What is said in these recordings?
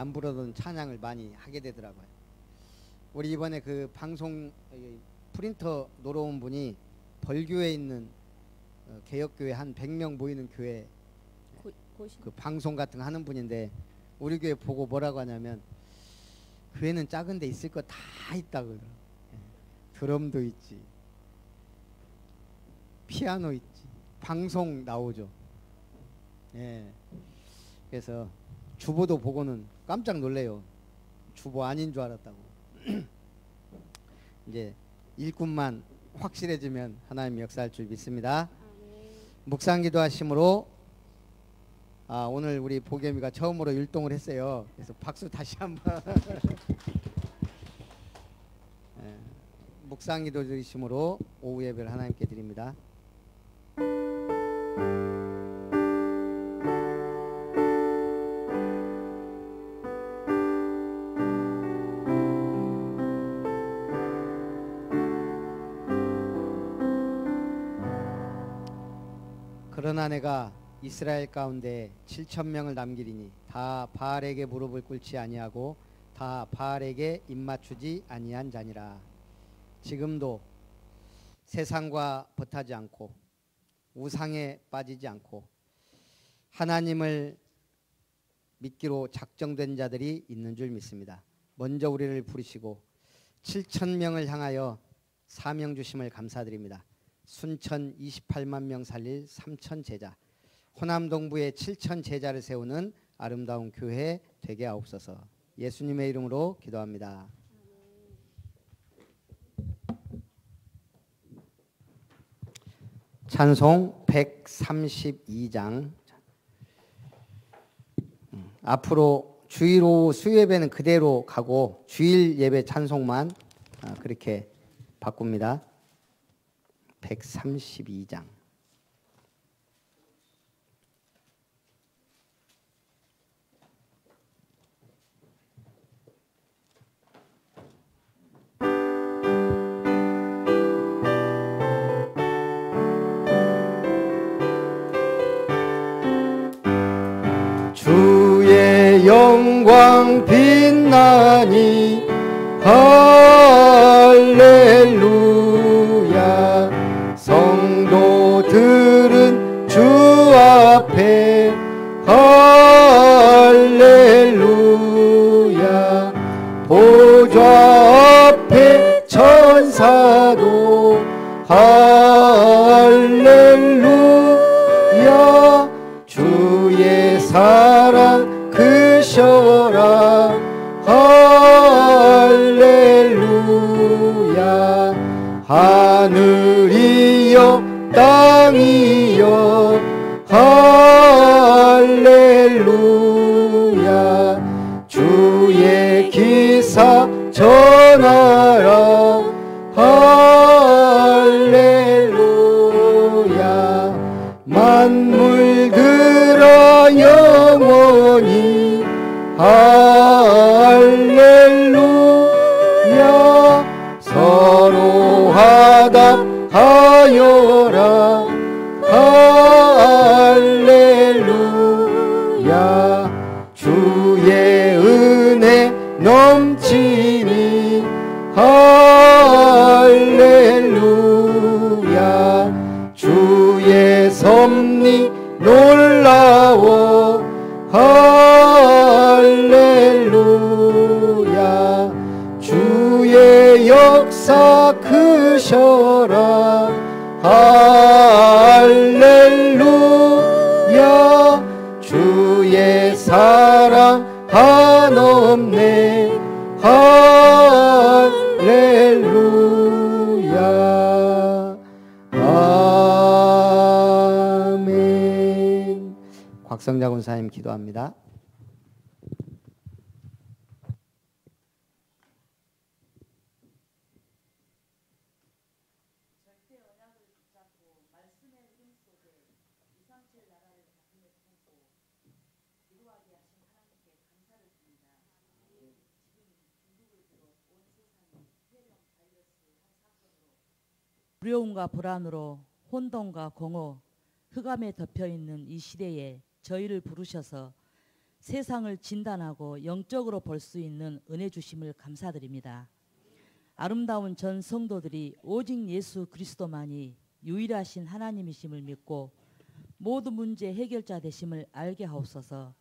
안 부르던 찬양을 많이 하게 되더라고요. 우리 이번에 그 방송 프린터 놀러온 분이 벌교에 있는 개혁교회 한 100명 모이는 교회 그 방송 같은 거 하는 분인데 우리 교회 보고 뭐라고 하냐면 교회는 작은 데 있을 거 다 있다고 그래요. 드럼도 있지, 피아노 있지, 방송 나오죠. 예. 그래서 주보도 보고는 깜짝 놀래요. 주보 아닌 줄 알았다고. 이제 일꾼만 확실해지면 하나님 역사할 줄 믿습니다. 묵상기도 하심으로 오늘 우리 보겸이가 처음으로 율동을 했어요. 그래서 박수 다시 한번. 묵상기도 드리심으로 오후 예배를 하나님께 드립니다. 그러나 내가 이스라엘 가운데 7,000명을 남기리니 다 바알에게 무릎을 꿇지 아니하고 다 바알에게 입맞추지 아니한 자니라. 지금도 세상과 벗하지 않고 우상에 빠지지 않고 하나님을 믿기로 작정된 자들이 있는 줄 믿습니다. 먼저 우리를 부르시고 7,000명을 향하여 사명 주심을 감사드립니다. 순천 28만 명 살릴 3천 제자, 호남 동부에 7천 제자를 세우는 아름다운 교회 되게 하옵소서. 예수님의 이름으로 기도합니다. 찬송 132장. 앞으로 주일 오후 수요예배는 그대로 가고 주일 예배 찬송만 그렇게 바꿉니다. 132장. 주의 영광 빛나니 할렐루야. 성도들은 주 앞에 할렐루야. 보좌 앞에 천사도 할렐루야. 주의 사랑 크셔라 할렐루야. 하늘이여 땅이여 할렐루야. 주의 기사 전하라 할렐루야. 만물들아 영원히 할렐루야. 서로 화답하여라 할렐루야. 주의 은혜 넘치니 할렐루야. 주의 섭리 놀라워 할렐루야. 주의 역사 크셔라 할렐루야. 주의 사랑 한없네 할렐루야. 아멘. 곽성자 권사님 기도합니다. 두려움과 불안으로 혼돈과 공허, 흑암에 덮여있는 이 시대에 저희를 부르셔서 세상을 진단하고 영적으로 볼 수 있는 은혜 주심을 감사드립니다. 아름다운 전 성도들이 오직 예수 그리스도만이 유일하신 하나님이심을 믿고 모든 문제 해결자 되심을 알게 하옵소서.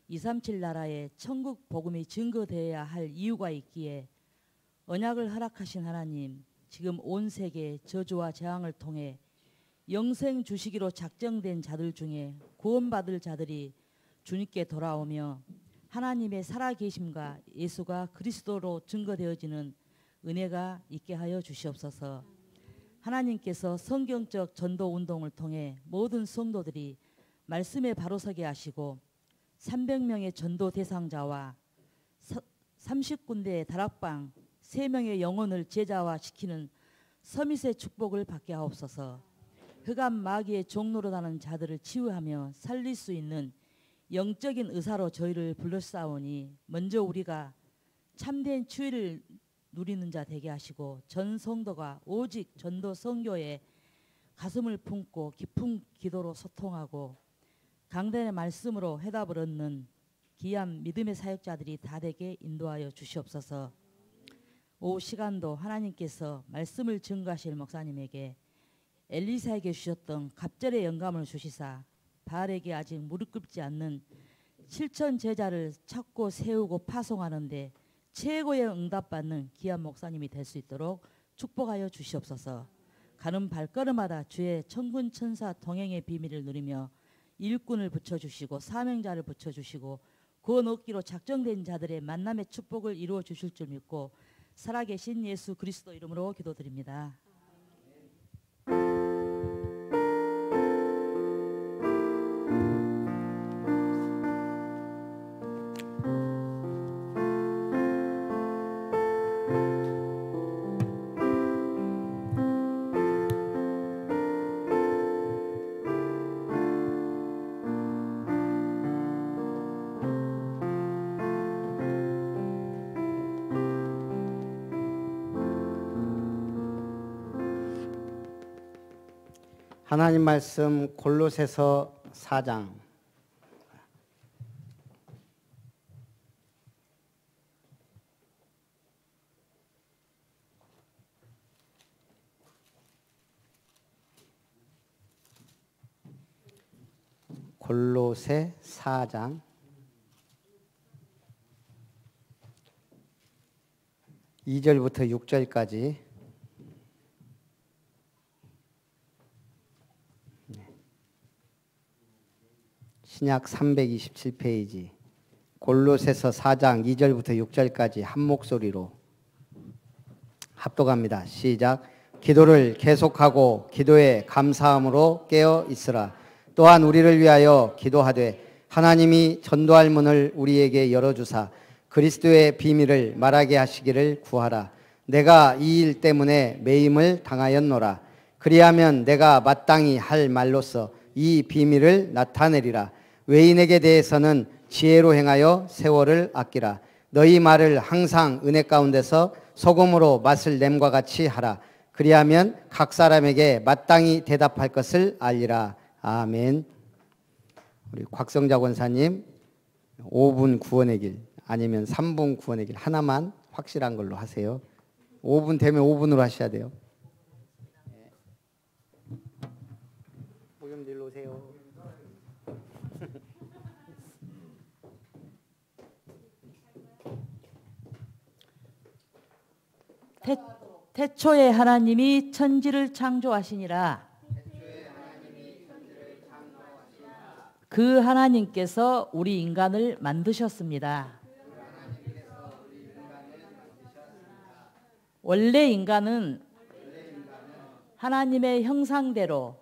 237 나라에 천국 복음이 증거되어야 할 이유가 있기에 언약을 허락하신 하나님, 지금 온 세계 저주와 재앙을 통해 영생 주시기로 작정된 자들 중에 구원받을 자들이 주님께 돌아오며 하나님의 살아계심과 예수가 그리스도로 증거되어지는 은혜가 있게 하여 주시옵소서. 하나님께서 성경적 전도 운동을 통해 모든 성도들이 말씀에 바로서게 하시고 300명의 전도 대상자와 30군데의 다락방 3명의 영혼을 제자화시키는 서밋의 축복을 받게 하옵소서. 흑암 마귀의 종로로 나는 자들을 치유하며 살릴 수 있는 영적인 의사로 저희를 불러싸오니 먼저 우리가 참된 치유를 누리는 자 되게 하시고 전 성도가 오직 전도 선교에 가슴을 품고 깊은 기도로 소통하고 강단의 말씀으로 해답을 얻는 귀한 믿음의 사역자들이 다 되게 인도하여 주시옵소서. 오후 시간도 하나님께서 말씀을 증거하실 목사님에게 엘리사에게 주셨던 갑절의 영감을 주시사 바알에게 아직 무릎 꿇지 않는 7천 제자를 찾고 세우고 파송하는데 최고의 응답받는 귀한 목사님이 될 수 있도록 축복하여 주시옵소서. 가는 발걸음마다 주의 천군 천사 동행의 비밀을 누리며 일꾼을 붙여주시고 사명자를 붙여주시고 구원 얻기로 작정된 자들의 만남의 축복을 이루어 주실 줄 믿고 살아계신 예수 그리스도 이름으로 기도드립니다. 하나님 말씀 골로새서 4장 골로새 4장 2절부터 6절까지 신약 327페이지 골로새서 4장 2절부터 6절까지 한 목소리로 합독합니다. 시작. 기도를 계속하고 기도에 감사함으로 깨어 있으라. 또한 우리를 위하여 기도하되 하나님이 전도할 문을 우리에게 열어주사 그리스도의 비밀을 말하게 하시기를 구하라. 내가 이 일 때문에 매임을 당하였노라. 그리하면 내가 마땅히 할 말로써 이 비밀을 나타내리라. 외인에게 대해서는 지혜로 행하여 세월을 아끼라. 너희 말을 항상 은혜 가운데서 소금으로 맛을 냄과 같이 하라. 그리하면 각 사람에게 마땅히 대답할 것을 알리라. 아멘. 우리 곽성자 권사님 5분 구원의 길 아니면 3분 구원의 길 하나만 확실한 걸로 하세요. 5분 되면 5분으로 하셔야 돼요. 모형 일로 오세요. 태초에 하나님이 천지를 창조하시니라. 그 하나님께서 우리 인간을 만드셨습니다. 원래 인간은 하나님의 형상대로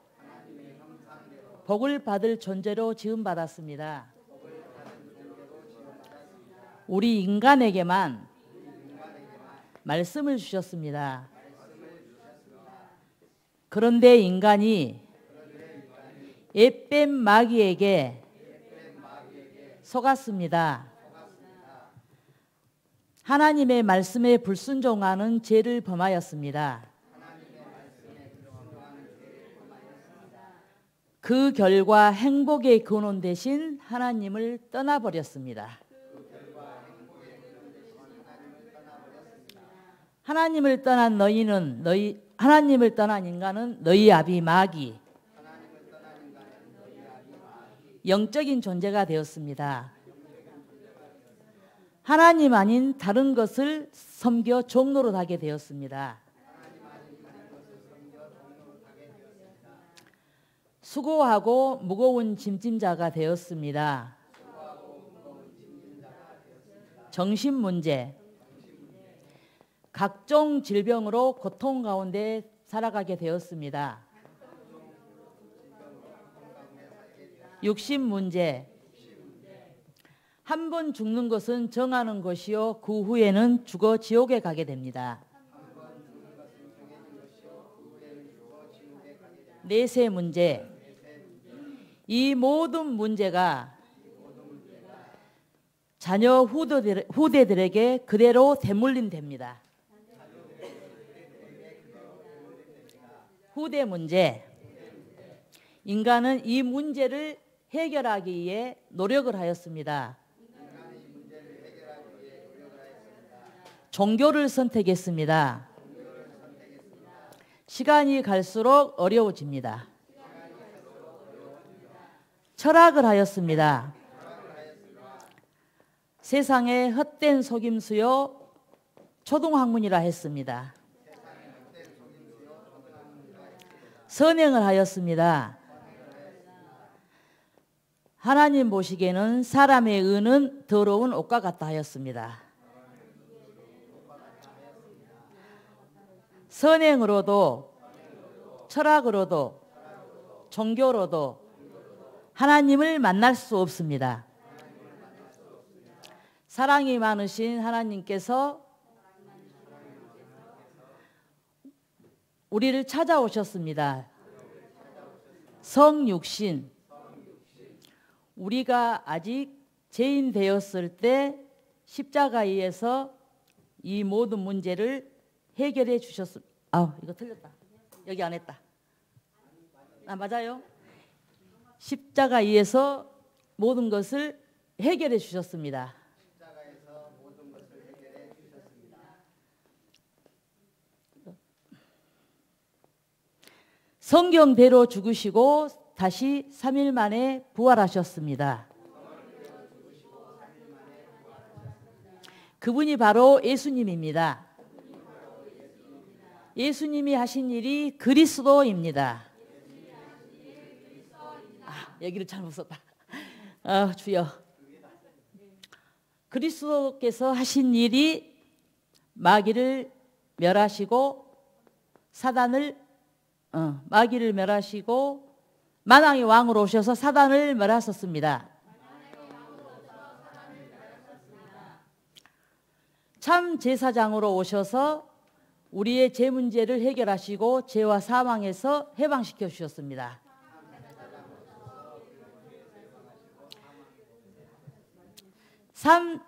복을 받을 존재로 지음받았습니다. 우리 인간에게만 말씀을 주셨습니다. 그런데 인간이 옛뱀 마귀에게 속았습니다. 하나님의 말씀에 불순종하는 죄를 범하였습니다. 그 결과 행복의 근원 대신 하나님을 떠나버렸습니다. 하나님을 떠난 하나님을 떠난 인간은 너희 아비 마귀, 영적인 존재가 되었습니다. 하나님 아닌 다른 것을 섬겨 종노릇하게 되었습니다. 수고하고 무거운 짐짐자가 되었습니다. 정신 문제, 각종 질병으로 고통 가운데 살아가게 되었습니다. 육신 문제, 한 번 죽는 것은 정하는 것이요 그 후에는 죽어 지옥에 가게 됩니다. 내세 문제, 이 모든 문제가 자녀 후대들에게 그대로 대물림됩니다. 후대 문제, 인간은 이 문제를 해결하기 위해 노력을 하였습니다. 종교를 선택했습니다. 시간이 갈수록 어려워집니다. 철학을 하였습니다. 세상에 헛된 속임수요 초등학문이라 했습니다. 선행을 하였습니다. 하나님 보시기에는 사람의 의는 더러운 옷과 같다 하였습니다. 선행으로도 철학으로도 종교로도 하나님을 만날 수 없습니다. 사랑이 많으신 하나님께서 우리를 찾아오셨습니다. 성육신, 우리가 아직 죄인 되었을 때 십자가에서 이 모든 문제를 해결해 주셨습니다. 이거 틀렸다. 여기 안 했다. 맞아요. 십자가에서 모든 것을 해결해 주셨습니다. 성경대로 죽으시고 다시 3일 만에 부활하셨습니다. 그분이 바로 예수님입니다. 예수님이 하신 일이 그리스도입니다. 여기를 잘못 썼다. 주여. 그리스도께서 하신 일이 마귀를 멸하시고 마귀를 멸하시고 만왕의 왕으로 오셔서 사단을 멸하셨습니다. 참 제사장으로 오셔서 우리의 죄 문제를 해결하시고 죄와 사망에서 해방시켜 주셨습니다.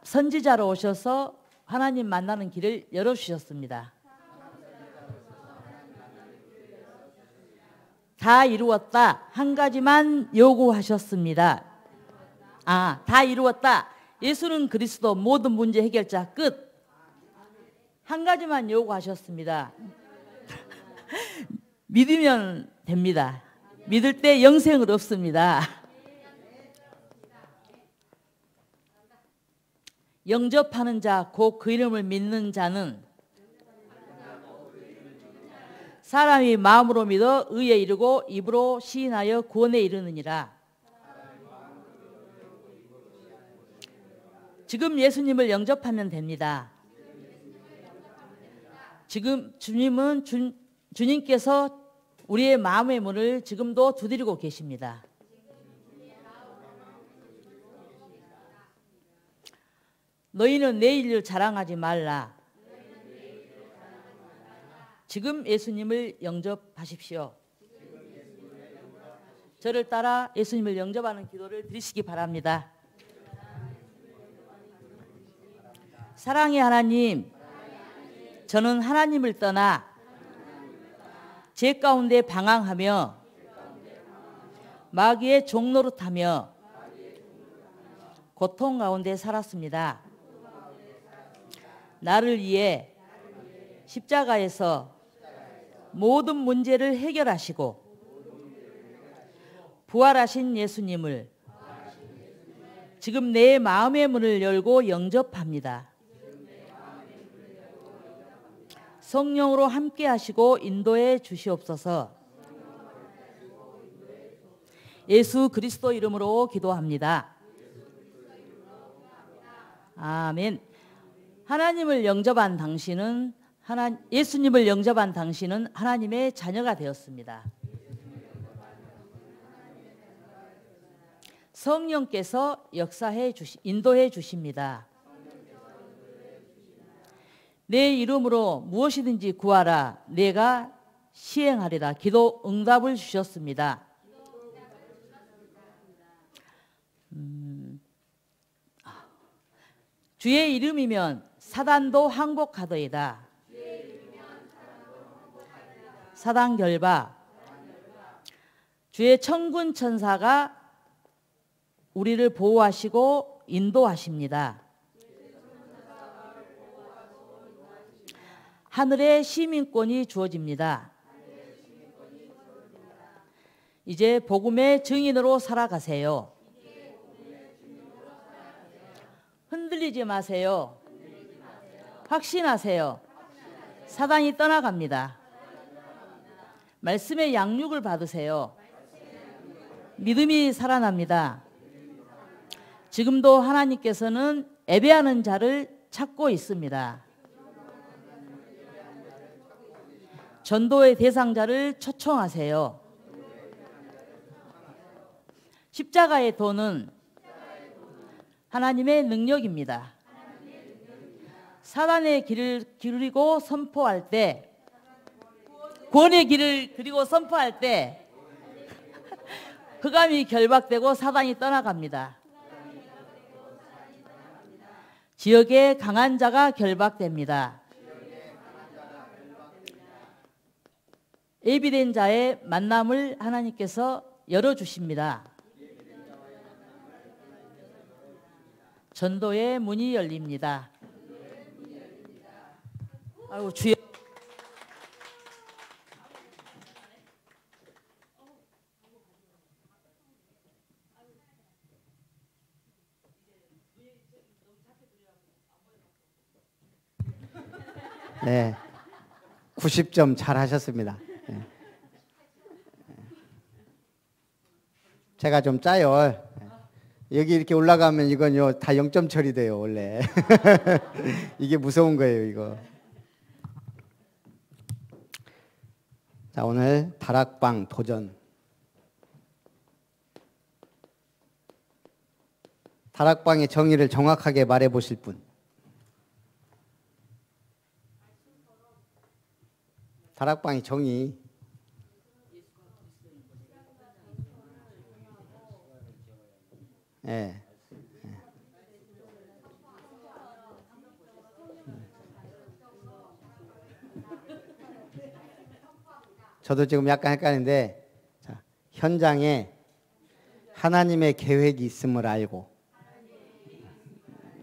선지자로 오셔서 하나님 만나는 길을 열어주셨습니다. 다 이루었다. 한 가지만 요구하셨습니다. 다 이루었다. 예수는 그리스도 모든 문제 해결자 끝. 한 가지만 요구하셨습니다. 믿으면 됩니다. 믿을 때 영생을 얻습니다. 영접하는 자, 곧 그 이름을 믿는 자는 사람이 마음으로 믿어 의에 이르고 입으로 시인하여 구원에 이르느니라. 지금 예수님을 영접하면 됩니다. 지금 주님께서 우리의 마음의 문을 지금도 두드리고 계십니다. 너희는 내 일을 자랑하지 말라. 지금 예수님을 영접하십시오. 저를 따라 예수님을 영접하는 기도를 드리시기 바랍니다. 사랑의 하나님, 저는 하나님을 떠나 죄 가운데 방황하며 마귀의 종노릇하며 고통 가운데 살았습니다. 나를 위해 십자가에서 모든 문제를 해결하시고 부활하신 예수님을 지금 내 마음의 문을 열고 영접합니다. 성령으로 함께 하시고 인도해 주시옵소서. 예수 그리스도 이름으로 기도합니다. 아멘. 하나님을 영접한 당신은 예수님을 영접한 당신은 하나님의 자녀가 되었습니다. 성령께서 인도해 주십니다. 내 이름으로 무엇이든지 구하라. 내가 시행하리라. 기도 응답을 주셨습니다. 주의 이름이면 사단도 항복하더이다. 사단 결박. 주의 천군 천사가 우리를 보호하시고 인도하십니다. 하늘의 시민권이 주어집니다. 이제 복음의 증인으로 살아가세요. 흔들리지 마세요. 확신하세요. 사단이 떠나갑니다. 말씀의 양육을 받으세요. 믿음이 살아납니다. 지금도 하나님께서는 예배하는 자를 찾고 있습니다. 전도의 대상자를 초청하세요. 십자가의 도는 하나님의 능력입니다. 사단의 길을 기울이고 선포할 때, 구원의 길을 그리고 선포할 때 흑암이 결박되고 사단이 떠나갑니다. 지역의 강한 자가 결박됩니다. 예비된 자의 만남을 하나님께서 열어주십니다. 전도의 문이 열립니다. 아이고 주여. 네, 90점 잘 하셨습니다. 네. 제가 좀 짜요. 여기 이렇게 올라가면 이건요 다 0점 처리돼요 원래. 이게 무서운 거예요 이거. 자, 오늘 다락방 도전. 다락방의 정의를 정확하게 말해 보실 분. 다락방의 정의. 예. 저도 지금 약간 헷갈리는데, 자, 현장에 하나님의 계획이 있음을 알고,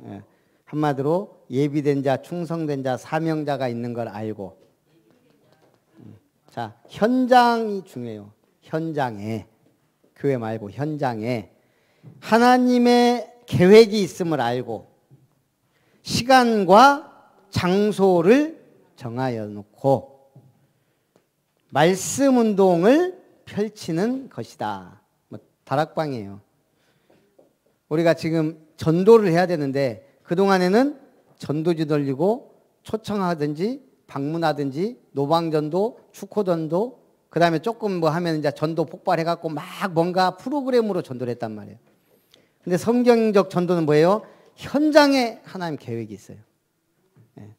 예, 한마디로 예비된 자, 충성된 자, 사명자가 있는 걸 알고, 자, 현장이 중요해요. 현장에, 교회 말고 현장에 하나님의 계획이 있음을 알고 시간과 장소를 정하여 놓고 말씀 운동을 펼치는 것이다. 뭐 다락방이에요. 우리가 지금 전도를 해야 되는데 그동안에는 전도지 돌리고 초청하든지 방문하든지 노방전도, 축호전도, 그 다음에 조금 뭐 하면 이제 전도 폭발해갖고 막 뭔가 프로그램으로 전도를 했단 말이에요. 근데 성경적 전도는 뭐예요? 현장에 하나님 계획이 있어요. 네.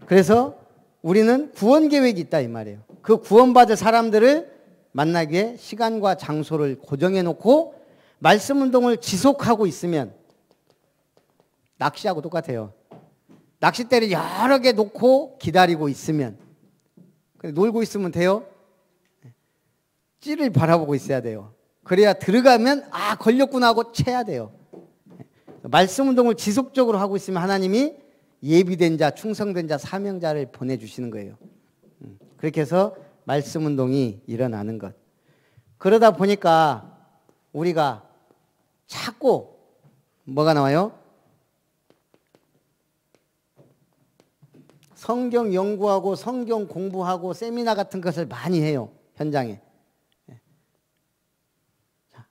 그래서 우리는 구원 계획이 있다 이 말이에요. 그 구원받을 사람들을 만나기 위해 시간과 장소를 고정해 놓고 말씀 운동을 지속하고 있으면 낚시하고 똑같아요. 낚싯대를 여러 개 놓고 기다리고 있으면 놀고 있으면 돼요? 찌를 바라보고 있어야 돼요. 그래야 들어가면 아 걸렸구나 하고 채야 돼요. 말씀 운동을 지속적으로 하고 있으면 하나님이 예비된 자, 충성된 자, 사명자를 보내주시는 거예요. 그렇게 해서 말씀 운동이 일어나는 것. 그러다 보니까 우리가 자꾸 뭐가 나와요? 성경 연구하고 성경 공부하고 세미나 같은 것을 많이 해요. 현장에.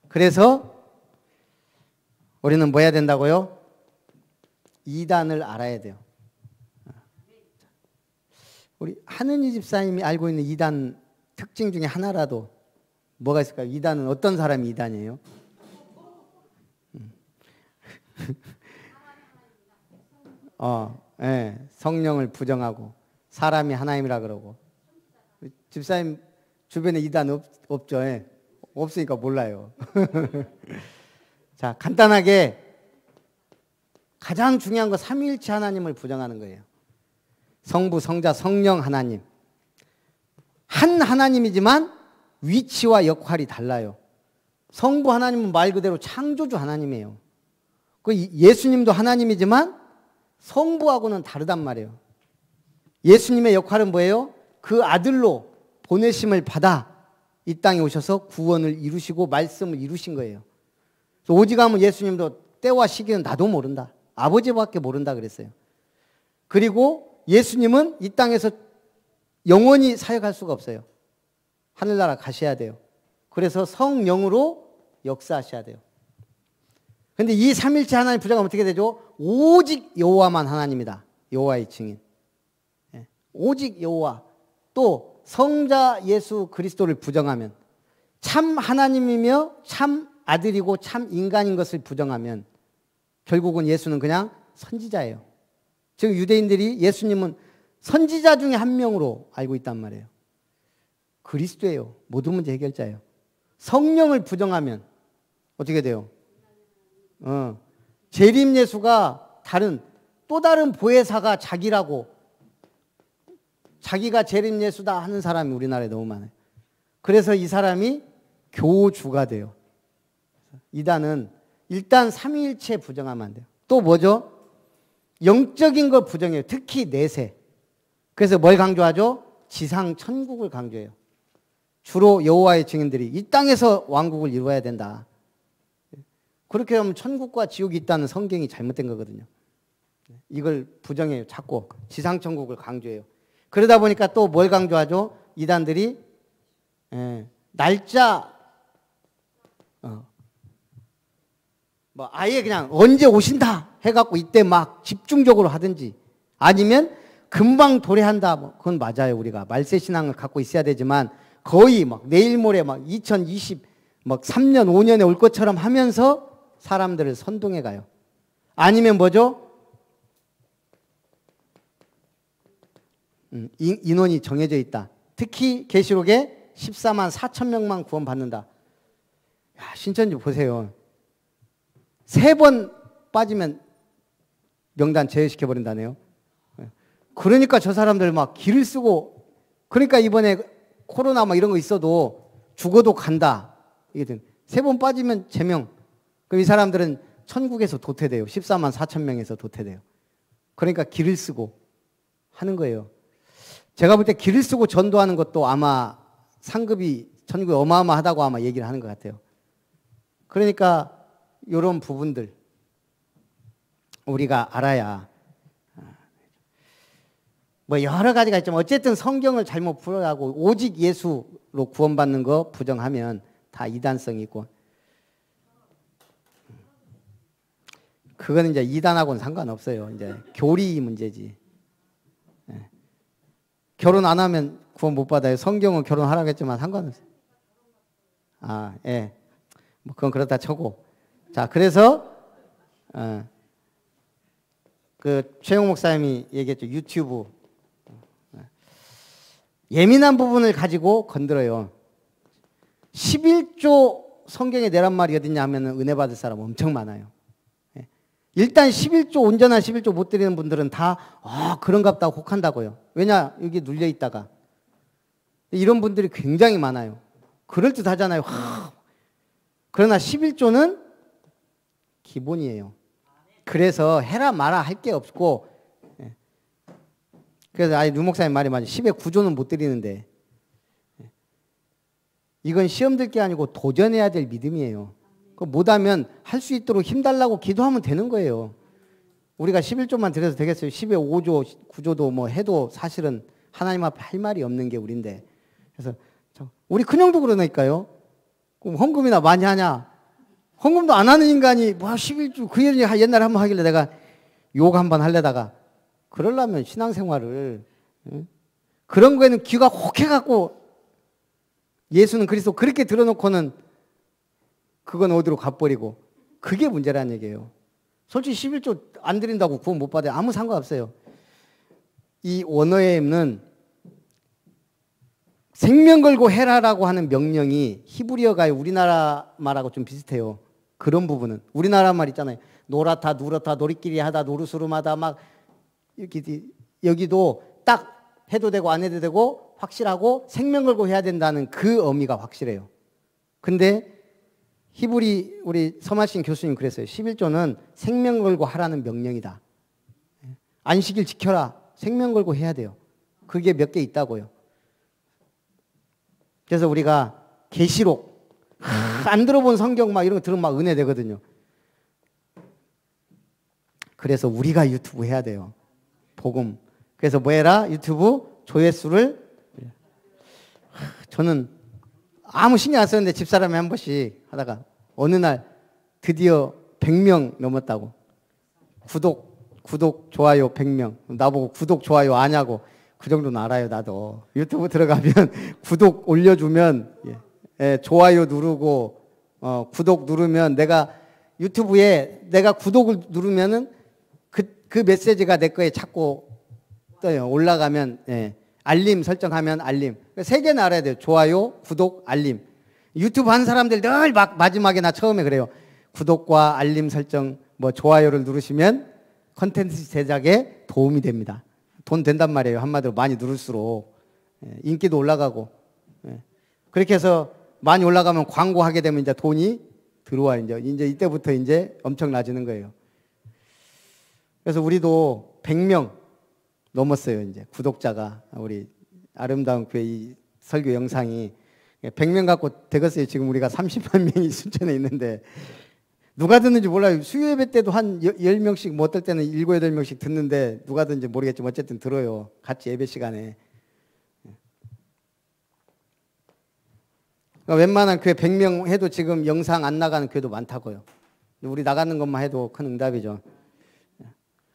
그래서 우리는 뭐 해야 된다고요? 이단을 알아야 돼요. 우리 한은희 집사님이 알고 있는 이단 특징 중에 하나라도 뭐가 있을까요? 이단은 어떤 사람이 이단이에요? 예, 성령을 부정하고 사람이 하나님이라 그러고. 집사님 주변에 이단 없죠? 예. 없으니까 몰라요. 자, 간단하게 가장 중요한 거 삼위일체 하나님을 부정하는 거예요. 성부, 성자, 성령 하나님. 한 하나님이지만 위치와 역할이 달라요. 성부 하나님은 말 그대로 창조주 하나님이에요. 그 예수님도 하나님이지만 성부하고는 다르단 말이에요. 예수님의 역할은 뭐예요? 그 아들로 보내심을 받아 이 땅에 오셔서 구원을 이루시고 말씀을 이루신 거예요. 오직하면 예수님도 때와 시기는 나도 모른다. 아버지밖에 모른다 그랬어요. 그리고 예수님은 이 땅에서 영원히 사역할 수가 없어요. 하늘나라 가셔야 돼요. 그래서 성령으로 역사하셔야 돼요. 그런데 이 삼일체 하나님 부정하면 어떻게 되죠? 오직 여호와만 하나님이다. 여호와의 증인. 오직 여호와. 또 성자 예수 그리스도를 부정하면 참 하나님이며 참 아들이고 참 인간인 것을 부정하면 결국은 예수는 그냥 선지자예요. 즉 유대인들이 예수님은 선지자 중에 한 명으로 알고 있단 말이에요. 그리스도예요. 모든 문제 해결자예요. 성령을 부정하면 어떻게 돼요? 재림 예수가 또 다른 보혜사가 자기라고 자기가 재림 예수다 하는 사람이 우리나라에 너무 많아요. 그래서 이 사람이 교주가 돼요. 이단은 일단 삼위일체 부정하면 안 돼요. 또 뭐죠? 영적인 걸 부정해요. 특히 내세. 그래서 뭘 강조하죠? 지상 천국을 강조해요. 주로 여호와의 증인들이 이 땅에서 왕국을 이루어야 된다. 그렇게 하면 천국과 지옥이 있다는 성경이 잘못된 거거든요. 이걸 부정해요. 자꾸 지상 천국을 강조해요. 그러다 보니까 또 뭘 강조하죠? 이단들이 날짜 뭐 아예 그냥 언제 오신다 해갖고 이때 막 집중적으로 하든지 아니면 금방 도래한다. 뭐 그건 맞아요. 우리가 말세 신앙을 갖고 있어야 되지만 거의 막 내일 모레 막 2020 막 3년 5년에 올 것처럼 하면서 사람들을 선동해 가요. 아니면 뭐죠? 인원이 정해져 있다. 특히 계시록에 14만 4천 명만 구원받는다. 야, 신천지 보세요. 3번 빠지면 명단 제외시켜버린다네요. 그러니까 저 사람들 막 길을 쓰고 그러니까 이번에 코로나 막 이런 거 있어도 죽어도 간다. 이게 3번 빠지면 제명. 그럼 이 사람들은 천국에서 도태돼요. 14만 4천 명에서 도태돼요. 그러니까 길을 쓰고 하는 거예요. 제가 볼 때 길을 쓰고 전도하는 것도 아마 상급이 천국에 어마어마하다고 아마 얘기를 하는 것 같아요. 그러니까 이런 부분들 우리가 알아야 뭐 여러 가지가 있지만 어쨌든 성경을 잘못 풀어가고 오직 예수로 구원받는 거 부정하면 다 이단성이 있고 그건 이제 이단하고는 상관없어요. 이제 교리 문제지. 결혼 안 하면 구원 못 받아요. 성경은 결혼하라고 했지만 상관없어요. 아, 예. 뭐 그건 그렇다 쳐고. 자, 그래서 그 최영 목사님이 얘기했죠. 유튜브 예민한 부분을 가지고 건드려요. 11조 성경에 내란 말이 어딨냐 하면 은혜 받을 사람 엄청 많아요. 일단 11조 온전한 11조 못 드리는 분들은 다 그런갑다 혹한다고요. 왜냐 여기 눌려 있다가 이런 분들이 굉장히 많아요. 그럴듯하잖아요. 그러나 11조는 기본이에요. 그래서 해라 마라 할 게 없고, 그래서 아예 류 목사님 말이 맞아요. 10의 9조는 못 드리는데, 이건 시험 들 게 아니고 도전해야 될 믿음이에요. 못하면 할 수 있도록 힘달라고 기도하면 되는 거예요. 우리가 11조만 드려도 되겠어요. 10의 5조, 9조도 뭐 해도 사실은 하나님 앞에 할 말이 없는 게 우리인데. 그래서 우리 큰형도 그러니까요. 그럼 헌금이나 많이 하냐? 헌금도 안 하는 인간이 뭐 11조 그 옛날에 한번 하길래 내가 욕 한번 하려다가 그러려면 신앙생활을 그런 거에는 귀가 혹해갖고 예수는 그리스도 그렇게 들어놓고는 그건 어디로 가버리고 그게 문제라는 얘기예요. 솔직히 11조 안 드린다고 구원 못 받아요. 아무 상관없어요. 이 원어에는 생명 걸고 해라라고 하는 명령이 히브리어가 우리나라 말하고 좀 비슷해요. 그런 부분은. 우리나라 말 있잖아요. 노랗다, 누렇다, 놀이끼리 하다, 노르스름하다 막 이렇게 여기도 딱 해도 되고 안 해도 되고 확실하고 생명 걸고 해야 된다는 그 의미가 확실해요. 근데 히브리 우리 서마신 교수님 그랬어요. 11조는 생명 걸고 하라는 명령이다. 안식일 지켜라. 생명 걸고 해야 돼요. 그게 몇 개 있다고요. 그래서 우리가 계시록 안 들어본 성경 막 이런 거 들으면 막 은혜 되거든요. 그래서 우리가 유튜브 해야 돼요. 복음. 그래서 뭐 해라? 유튜브 조회수를 저는 아무 신경 안 썼는데 집사람이 한 번씩 하다가 어느 날 드디어 100명 넘었다고. 구독 좋아요 100명. 나보고 구독 좋아요 아냐고. 그 정도는 알아요. 나도 유튜브 들어가면 구독 올려주면 좋아요 누르고 구독 누르면 내가 유튜브에 내가 구독을 누르면은 그 메시지가 내 거에 자꾸 떠요. 올라가면 알림 설정하면 알림. 3개는 알아야 돼요. 좋아요, 구독, 알림. 유튜브 한 사람들 늘 마지막에 나 처음에 그래요. 구독과 알림 설정, 뭐 좋아요를 누르시면 컨텐츠 제작에 도움이 됩니다. 돈 된단 말이에요. 한마디로 많이 누를수록 인기도 올라가고. 그렇게 해서 많이 올라가면 광고하게 되면 이제 돈이 들어와 이제 이때부터 이제 엄청나지는 거예요. 그래서 우리도 100명 넘었어요. 이제 구독자가 우리 아름다운 교회 이 설교 영상이 100명 갖고 되겠어요. 지금 우리가 30만 명이 순천에 있는데 누가 듣는지 몰라요. 수요 예배 때도 한 10명씩 뭐 어떨 때는 7, 8명씩 듣는데 누가 듣는지 모르겠지만 어쨌든 들어요. 같이 예배 시간에. 그러니까 웬만한 교회 100명 해도 지금 영상 안 나가는 교회도 많다고요. 우리 나가는 것만 해도 큰 응답이죠.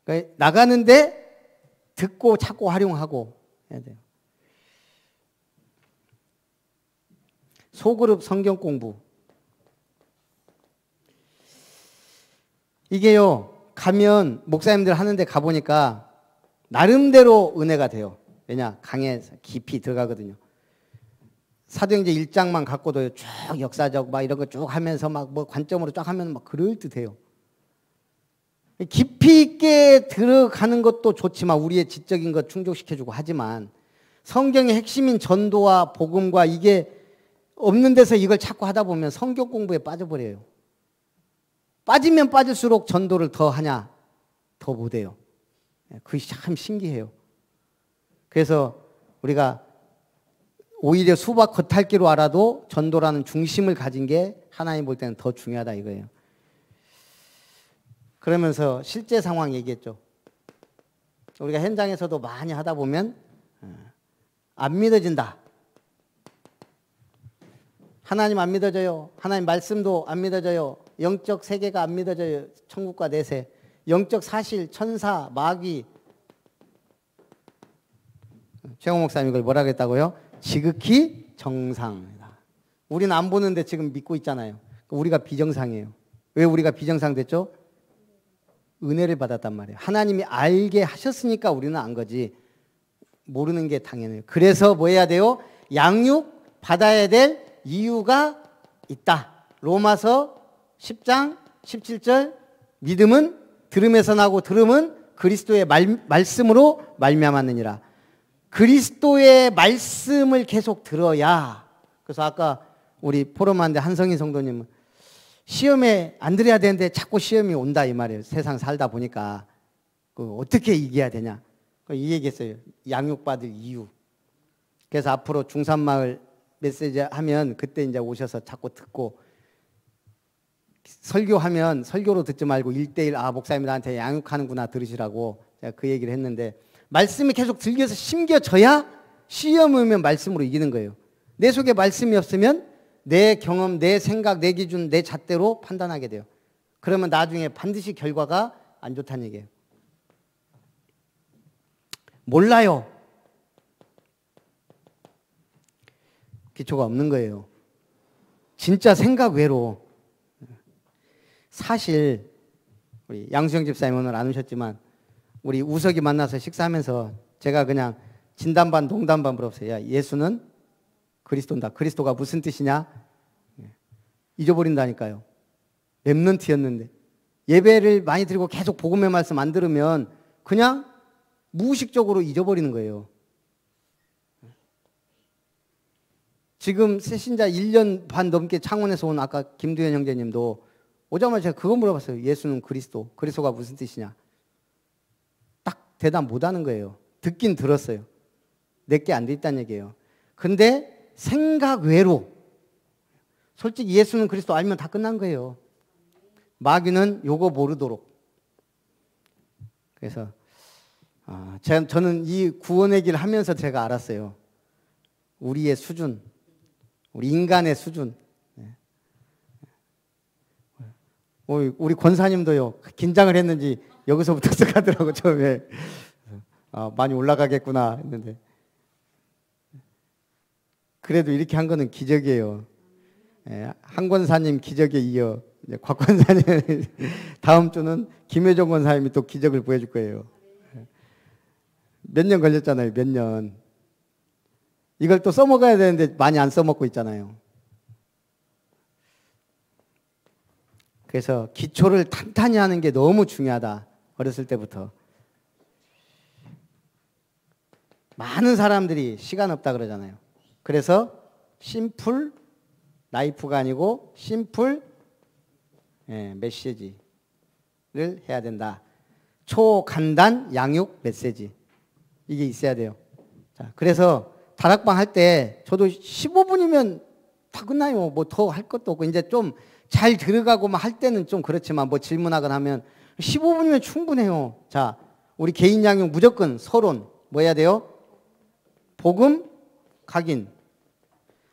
그러니까 나가는데 듣고 찾고 활용하고 해야 돼요. 소그룹 성경 공부. 이게요, 가면 목사님들 하는데 가보니까 나름대로 은혜가 돼요. 왜냐? 강에 깊이 들어가거든요. 사도행전 1장만 갖고도 쭉 역사적 막 이런 거 쭉 하면서 막 뭐 관점으로 쫙 하면 막 그럴듯해요. 깊이 있게 들어가는 것도 좋지만 우리의 지적인 것 충족시켜주고 하지만 성경의 핵심인 전도와 복음과 이게 없는 데서 이걸 찾고 하다 보면 성경 공부에 빠져버려요. 빠지면 빠질수록 전도를 더 하냐? 더 못해요. 그게 참 신기해요. 그래서 우리가 오히려 수박 겉핥기로 알아도 전도라는 중심을 가진 게 하나님 볼 때는 더 중요하다 이거예요. 그러면서 실제 상황 얘기했죠. 우리가 현장에서도 많이 하다 보면 안 믿어진다. 하나님 안 믿어져요. 하나님 말씀도 안 믿어져요. 영적 세계가 안 믿어져요. 천국과 내세. 영적 사실, 천사, 마귀. 최홍 목사님 이걸 뭐라 그랬다고요? 지극히 정상이다. 우리는 안 보는데 지금 믿고 있잖아요. 우리가 비정상이에요. 왜 우리가 비정상 됐죠? 은혜를 받았단 말이에요. 하나님이 알게 하셨으니까 우리는 안 거지. 모르는 게 당연해요. 그래서 뭐 해야 돼요? 양육 받아야 될 이유가 있다. 로마서 10장 17절 믿음은 들음에서 나고 들음은 그리스도의 말씀으로 말미암았느니라. 그리스도의 말씀을 계속 들어야. 그래서 아까 우리 포럼하는데 한성희 성도님은 시험에 안 들어야 되는데 자꾸 시험이 온다 이 말이에요. 세상 살다 보니까 어떻게 이겨야 되냐. 이 얘기했어요. 양육받을 이유. 그래서 앞으로 중산마을 메시지 하면 그때 이제 오셔서 자꾸 듣고, 설교하면 설교로 듣지 말고 1:1 목사님 나한테 양육하는구나 들으시라고 제가 그 얘기를 했는데, 말씀이 계속 들려서 심겨져야 시험 오면 말씀으로 이기는 거예요. 내 속에 말씀이 없으면 내 경험, 내 생각, 내 기준, 내 잣대로 판단하게 돼요. 그러면 나중에 반드시 결과가 안 좋다는 얘기예요. 몰라요. 기초가 없는 거예요. 진짜 생각 외로. 사실 우리 양수영 집사님 오늘 안 오셨지만 우리 우석이 만나서 식사하면서 제가 그냥 진담반 농담반 물어봤어요. 야, 예수는 그리스도다. 그리스도가 무슨 뜻이냐? 잊어버린다니까요. 랩런트였는데 예배를 많이 드리고 계속 복음의 말씀 안 들으면 그냥 무의식적으로 잊어버리는 거예요. 지금 새신자 1년 반 넘게 창원에서 온 아까 김두현 형제님도 오자마자 제가 그거 물어봤어요. 예수는 그리스도. 그리스도가 무슨 뜻이냐? 딱 대답 못하는 거예요. 듣긴 들었어요. 내게 안 돼 있다는 얘기예요. 근데 생각 외로, 솔직히 예수는 그리스도 알면 다 끝난 거예요. 마귀는 요거 모르도록. 그래서 저는 이 구원의 길 하면서 제가 알았어요. 우리의 수준, 우리 인간의 수준. 우리 권사님도요, 긴장을 했는지 여기서부터 쓱 하더라고, 처음에. 많이 올라가겠구나 했는데. 그래도 이렇게 한 거는 기적이에요. 한 권사님 기적에 이어 이제 곽 권사님 다음 주는 김혜정 권사님이 또 기적을 보여줄 거예요. 몇 년 걸렸잖아요. 몇 년. 이걸 또 써먹어야 되는데 많이 안 써먹고 있잖아요. 그래서 기초를 탄탄히 하는 게 너무 중요하다. 어렸을 때부터. 많은 사람들이 시간 없다 그러잖아요. 그래서 심플 라이프가 아니고 심플 메시지를 해야 된다. 초간단 양육 메시지. 이게 있어야 돼요. 자, 그래서 다락방 할 때 저도 15분이면 다 끝나요. 뭐 더 할 것도 없고, 이제 좀 잘 들어가고 할 때는 좀 그렇지만 뭐 질문하거나 하면 15분이면 충분해요. 자, 우리 개인 양육 무조건 서론 뭐 해야 돼요? 복음, 각인.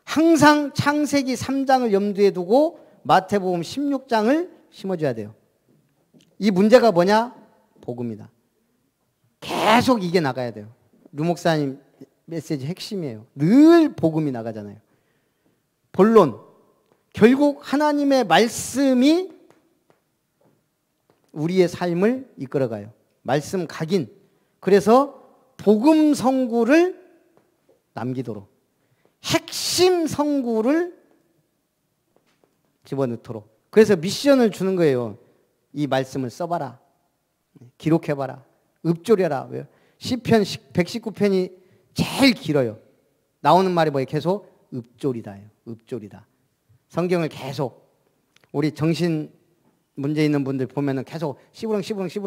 항상 창세기 3장을 염두에 두고 마태복음 16장을 심어줘야 돼요. 이 문제가 뭐냐? 복음이다. 계속 이게 나가야 돼요. 류 목사님 메시지 핵심이에요. 늘 복음이 나가잖아요. 본론. 결국 하나님의 말씀이 우리의 삶을 이끌어가요. 말씀 각인. 그래서 복음 성구를 남기도록. 핵심 성구를 집어넣도록. 그래서 미션을 주는 거예요. 이 말씀을 써봐라. 기록해봐라. 읊조려라. 왜요? 시편 119편이 제일 길어요. 나오는 말이 뭐예요? 계속 읊조리다예요. 읊조리다. 성경을 계속, 우리 정신 문제 있는 분들 보면은 계속 시부렁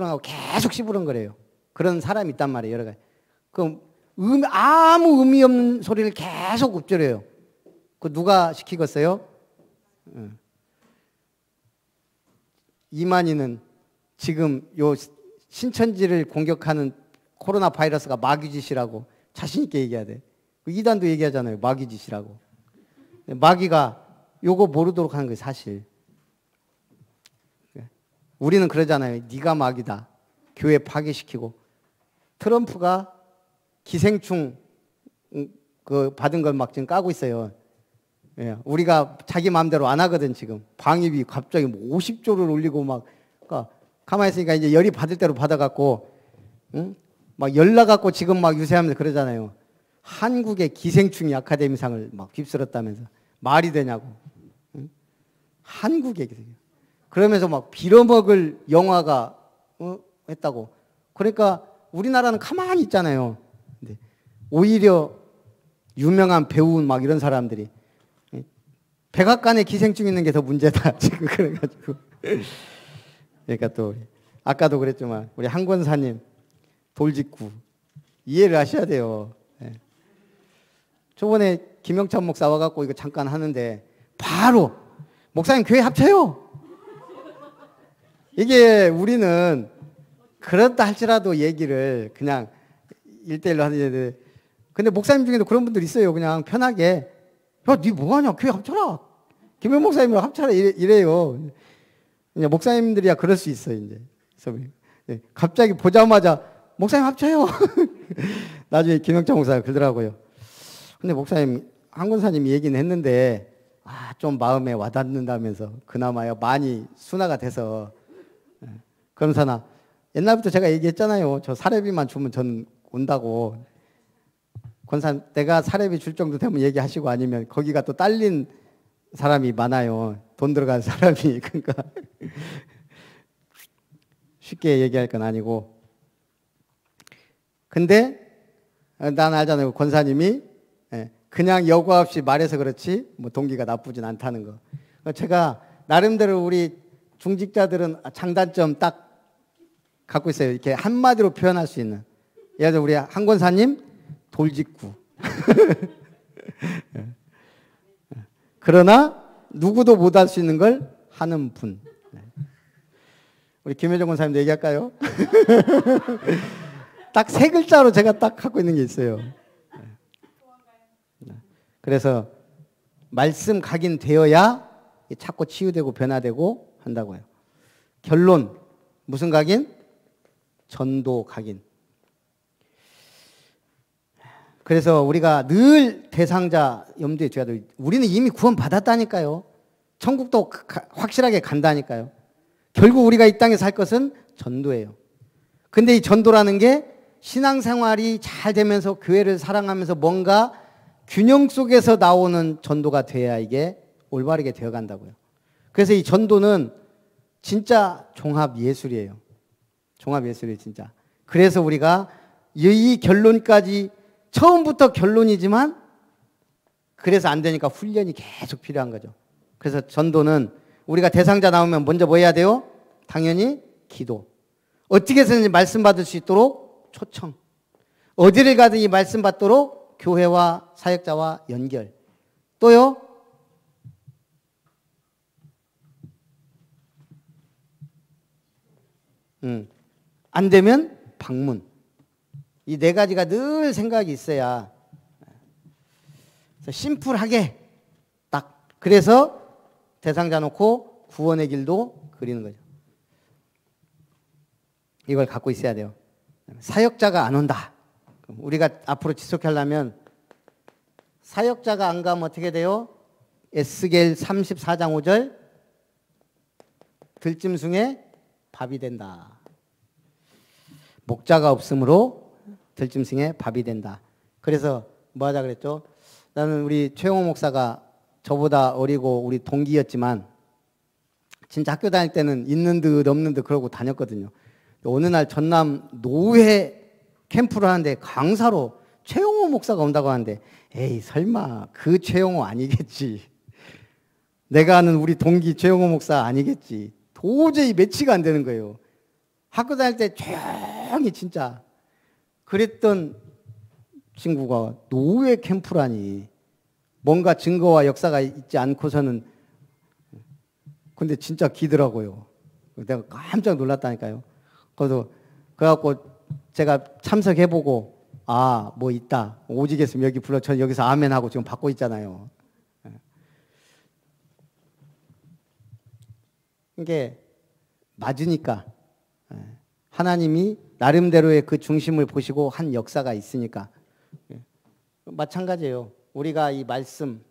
하고 계속 시부렁거려요. 그런 사람이 있단 말이에요. 여러 가지. 그럼 아무 의미 없는 소리를 계속 읊조려요. 그 누가 시키겠어요? 이만희는 지금 요 신천지를 공격하는 코로나 바이러스가 마귀짓이라고 자신 있게 얘기해야 돼. 이단도 얘기하잖아요. 마귀짓이라고. 마귀가 요거 모르도록 하는 거예요. 사실. 우리는 그러잖아요. 네가 마귀다. 교회 파괴시키고. 트럼프가 기생충 받은 걸 막 지금 까고 있어요. 예, 우리가 자기 마음대로 안 하거든. 지금 방위비 갑자기 뭐 50조를 올리고 막, 그러니까 가만히 있으니까 이제 열이 받을 대로 받아갖고, 응? 막 열나갖고 지금 막 유세하면서 그러잖아요. 한국의 기생충이 아카데미상을 막 휩쓸었다면서. 말이 되냐고. 응? 한국의 기생충. 그러면서 막 빌어먹을 영화가 했다고. 그러니까 우리나라는 가만히 있잖아요. 근데 오히려 유명한 배우 막 이런 사람들이 백악관에 기생충 있는 게 더 문제다 지금. 그래가지고 그러니까 또 아까도 그랬지만 우리 한 권사님 돌직구 이해를 하셔야 돼요. 예. 저번에 김영찬 목사 와갖고 이거 잠깐 하는데 바로 목사님 교회 합쳐요. 이게 우리는 그렇다 할지라도 얘기를 그냥 1대1로 하는데, 근데 목사님 중에도 그런 분들 있어요. 그냥 편하게 야, 니 뭐하냐, 교회 합쳐라, 김영 목사님이랑 합쳐라 이래요. 그냥 목사님들이야 그럴 수 있어요. 이제 그래서 갑자기 보자마자 목사님 합쳐요. 나중에 김영찬 목사가 그러더라고요. 근데 목사님 한 권사님이 얘기는 했는데 좀 마음에 와닿는다면서 그나마요 많이 순화가 돼서. 그러면서나 옛날부터 제가 얘기했잖아요. 저 사례비만 주면 전 온다고. 권사 내가 사례비 줄 정도 되면 얘기하시고, 아니면 거기가 또 딸린 사람이 많아요. 돈 들어간 사람이. 그러니까 쉽게 얘기할 건 아니고. 근데 난 알잖아요. 권사님이 그냥 여과 없이 말해서 그렇지 뭐 동기가 나쁘진 않다는 거. 제가 나름대로 우리 중직자들은 장단점 딱 갖고 있어요. 이렇게 한마디로 표현할 수 있는. 예를 들어 우리 한 권사님 돌직구. 그러나 누구도 못할 수 있는 걸 하는 분. 우리 김혜정 권사님도 얘기할까요? 딱 3글자로 제가 딱 갖고 있는 게 있어요. 그래서 말씀 각인되어야 자꾸 치유되고 변화되고 한다고요. 결론 무슨 각인? 전도 각인. 그래서 우리가 늘 대상자 염두에 둬야 돼요. 우리는 이미 구원 받았다니까요. 천국도 확실하게 간다니까요. 결국 우리가 이 땅에 살 것은 전도예요. 근데 이 전도라는 게 신앙생활이 잘 되면서 교회를 사랑하면서 뭔가 균형 속에서 나오는 전도가 돼야 이게 올바르게 되어 간다고요. 그래서 이 전도는 진짜 종합 예술이에요. 종합 예술이에요, 진짜. 그래서 우리가 이 결론까지, 처음부터 결론이지만 그래서 안 되니까 훈련이 계속 필요한 거죠. 그래서 전도는 우리가 대상자 나오면 먼저 뭐 해야 돼요? 당연히 기도. 어떻게 해서든지 말씀 받을 수 있도록 초청. 어디를 가든 이 말씀 받도록 교회와 사역자와 연결. 또요, 안 되면 방문. 이 4가지가 늘 생각이 있어야 심플하게 딱. 그래서 대상자 놓고 구원의 길도 그리는 거죠. 이걸 갖고 있어야 돼요. 사역자가 안 온다. 우리가 앞으로 지속하려면 사역자가 안 가면 어떻게 돼요? 에스겔 34장 5절 들짐승에 밥이 된다. 목자가 없으므로 들짐승에 밥이 된다. 그래서 뭐 하자 그랬죠? 나는 우리 최영호 목사가 저보다 어리고 우리 동기였지만 진짜 학교 다닐 때는 있는 듯 없는 듯 그러고 다녔거든요. 어느 날 전남 노회 캠프를 하는데 강사로 최영호 목사가 온다고 하는데, 에이 설마 그 최영호 아니겠지. 내가 아는 우리 동기 최영호 목사 아니겠지. 도저히 매치가 안 되는 거예요. 학교 다닐 때 조용히 진짜 그랬던 친구가 노회 캠프라니. 뭔가 증거와 역사가 있지 않고서는. 근데 진짜 기더라고요. 내가 깜짝 놀랐다니까요. 그래갖고 제가 참석해보고, 뭐 있다. 오직 했으면 여기 불러. 전 여기서 아멘하고 지금 받고 있잖아요. 이게 맞으니까. 하나님이 나름대로의 그 중심을 보시고 한 역사가 있으니까. 마찬가지예요. 우리가 이 말씀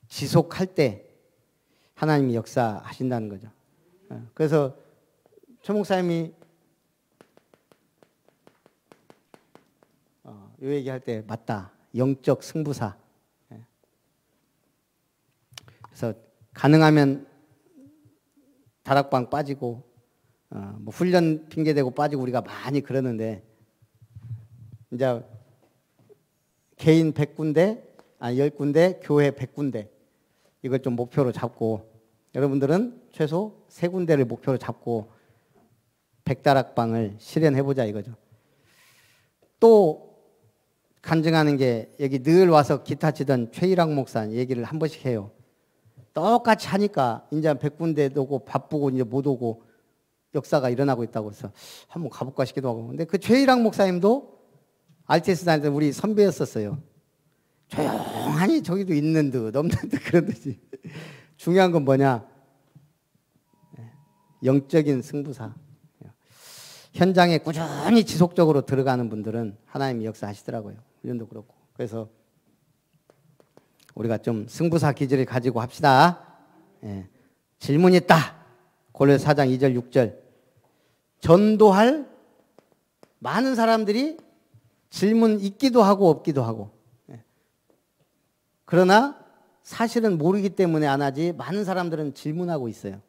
지속할 때 하나님이 역사하신다는 거죠. 그래서 최 목사님이 요 얘기할 때 맞다. 영적 승부사. 그래서 가능하면 다락방 빠지고 뭐 훈련 핑계대고 빠지고 우리가 많이 그러는데, 이제 개인 100군데, 10군데, 교회 100군데. 이걸 좀 목표로 잡고 여러분들은 최소 3군데를 목표로 잡고 백다락방을 실현해보자 이거죠. 또 간증하는 게 여기 늘 와서 기타 치던 최일학 목사 얘기를 한 번씩 해요. 똑같이 하니까 이제 100군데 오고 바쁘고 이제 못 오고 역사가 일어나고 있다고 해서 한번 가볼까 싶기도 하고. 근데 그 최일학 목사님도 RTS 다닐 때 우리 선배였었어요. 조용하니 저기도 있는 듯 없는 듯 그러듯이. 중요한 건 뭐냐? 영적인 승부사. 현장에 꾸준히 지속적으로 들어가는 분들은 하나님이 역사하시더라고요. 훈련도 그렇고. 그래서 우리가 좀 승부사 기질을 가지고 합시다. 질문이 있다. 골로새 4장 2절 6절. 전도할 많은 사람들이 질문 있기도 하고 없기도 하고. 그러나 사실은 모르기 때문에 안 하지 많은 사람들은 질문하고 있어요.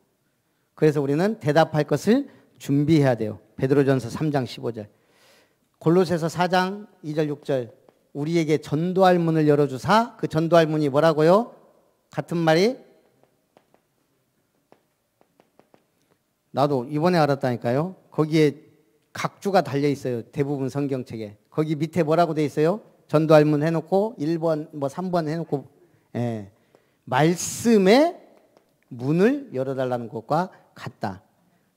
그래서 우리는 대답할 것을 준비해야 돼요. 베드로전서 3장 15절. 골로새서 4장 2절 6절. 우리에게 전도할 문을 열어주사. 그 전도할 문이 뭐라고요? 같은 말이 나도 이번에 알았다니까요. 거기에 각주가 달려있어요. 대부분 성경책에. 거기 밑에 뭐라고 돼 있어요? 전도할 문 해놓고 1번 뭐 3번 해놓고 말씀의 문을 열어달라는 것과 같다.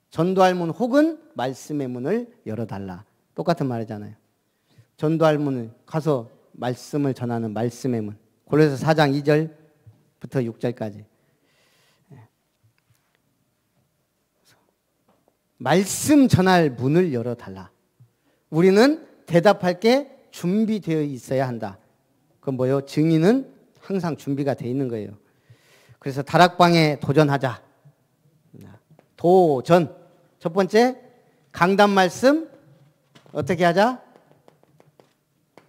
전도할 문 혹은 말씀의 문을 열어달라. 똑같은 말이잖아요. 전도할 문을 가서 말씀을 전하는 말씀의 문. 골로새 4장 2절부터 6절까지. 말씀 전할 문을 열어달라. 우리는 대답할 게 준비되어 있어야 한다. 그건 뭐예요? 증인은 항상 준비가 되어 있는 거예요. 그래서 다락방에 도전하자. 도전. 첫 번째, 강단 말씀 어떻게 하자?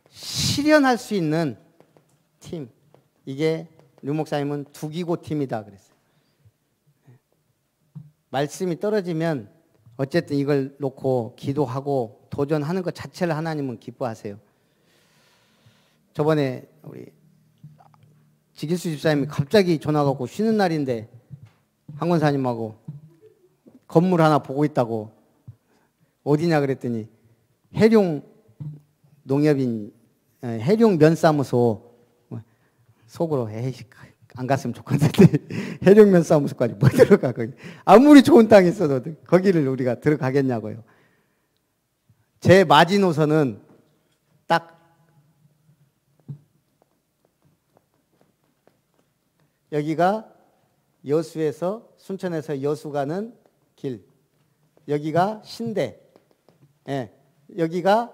실현할 수 있는 팀. 이게 류 목사님은 두기고 팀이다 그랬어요. 말씀이 떨어지면 어쨌든 이걸 놓고 기도하고 도전하는 것 자체를 하나님은 기뻐하세요. 저번에 우리 지길수 집사님이 갑자기 전화가 오고 쉬는 날인데 한 권사님하고 건물 하나 보고 있다고. 어디냐 그랬더니 해룡 농협인 해룡 면사무소. 속으로 에이씨 안 갔으면 좋겠는데 해룡 면사무소까지 뭐 들어가 거기. 아무리 좋은 땅이 있어도 거기를 우리가 들어가겠냐고요. 제 마지노선은 딱 여기가 여수에서 순천에서 여수 가는 길. 여기가 신대. 여기가